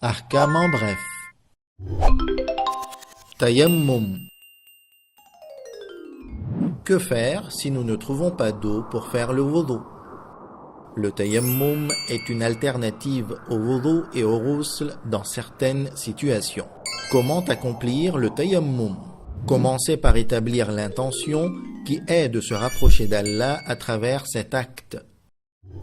Ahkam en bref. Tayammum. Que faire si nous ne trouvons pas d'eau pour faire le wudu? Le tayammum est une alternative au wudu et au ghusl dans certaines situations. Comment accomplir le tayammum? Commencez par établir l'intention qui est de se rapprocher d'Allah à travers cet acte.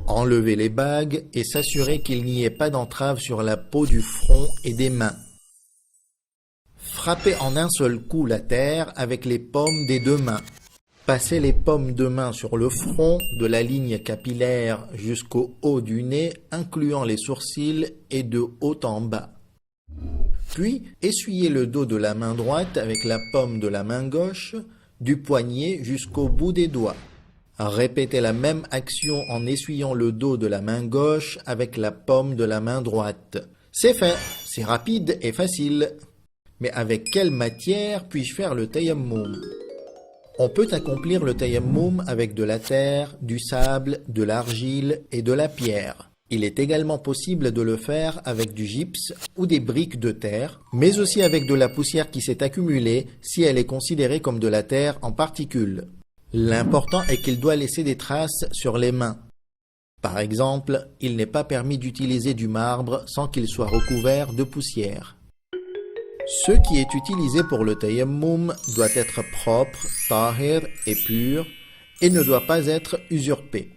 Enlevez les bagues et s'assurer qu'il n'y ait pas d'entrave sur la peau du front et des mains. Frappez en un seul coup la terre avec les paumes des deux mains. Passez les paumes de main sur le front de la ligne capillaire jusqu'au haut du nez, incluant les sourcils et de haut en bas. Puis, essuyez le dos de la main droite avec la paume de la main gauche, du poignet jusqu'au bout des doigts. Répétez la même action en essuyant le dos de la main gauche avec la paume de la main droite. C'est fait, c'est rapide et facile. Mais avec quelle matière puis-je faire le tayammum? On peut accomplir le tayammum avec de la terre, du sable, de l'argile et de la pierre. Il est également possible de le faire avec du gypse ou des briques de terre, mais aussi avec de la poussière qui s'est accumulée si elle est considérée comme de la terre en particules. L'important est qu'il doit laisser des traces sur les mains. Par exemple, il n'est pas permis d'utiliser du marbre sans qu'il soit recouvert de poussière. Ce qui est utilisé pour le tayammum doit être propre, tahir et pur, et ne doit pas être usurpé.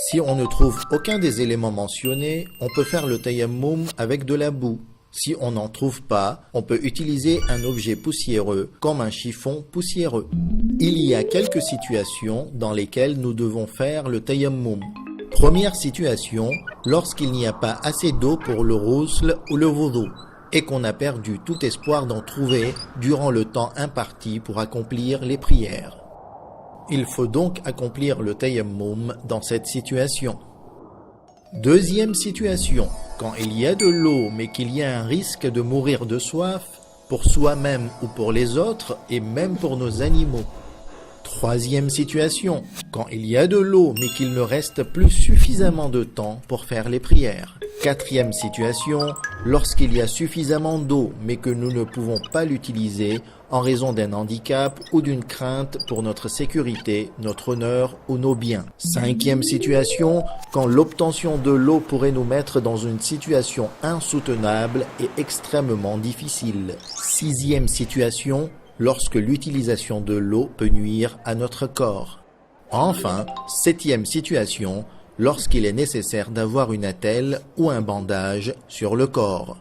Si on ne trouve aucun des éléments mentionnés, on peut faire le tayammum avec de la boue. Si on n'en trouve pas, on peut utiliser un objet poussiéreux, comme un chiffon poussiéreux. Il y a quelques situations dans lesquelles nous devons faire le tayammum. Première situation, lorsqu'il n'y a pas assez d'eau pour le ghusl ou le wudu, et qu'on a perdu tout espoir d'en trouver durant le temps imparti pour accomplir les prières. Il faut donc accomplir le tayammum dans cette situation. Deuxième situation, quand il y a de l'eau mais qu'il y a un risque de mourir de soif, pour soi-même ou pour les autres et même pour nos animaux. Troisième situation, quand il y a de l'eau mais qu'il ne reste plus suffisamment de temps pour faire les prières. Quatrième situation, lorsqu'il y a suffisamment d'eau mais que nous ne pouvons pas l'utiliser en raison d'un handicap ou d'une crainte pour notre sécurité, notre honneur ou nos biens. Cinquième situation, quand l'obtention de l'eau pourrait nous mettre dans une situation insoutenable et extrêmement difficile. Sixième situation, lorsque l'utilisation de l'eau peut nuire à notre corps. Enfin, septième situation, lorsqu'il est nécessaire d'avoir une attelle ou un bandage sur le corps.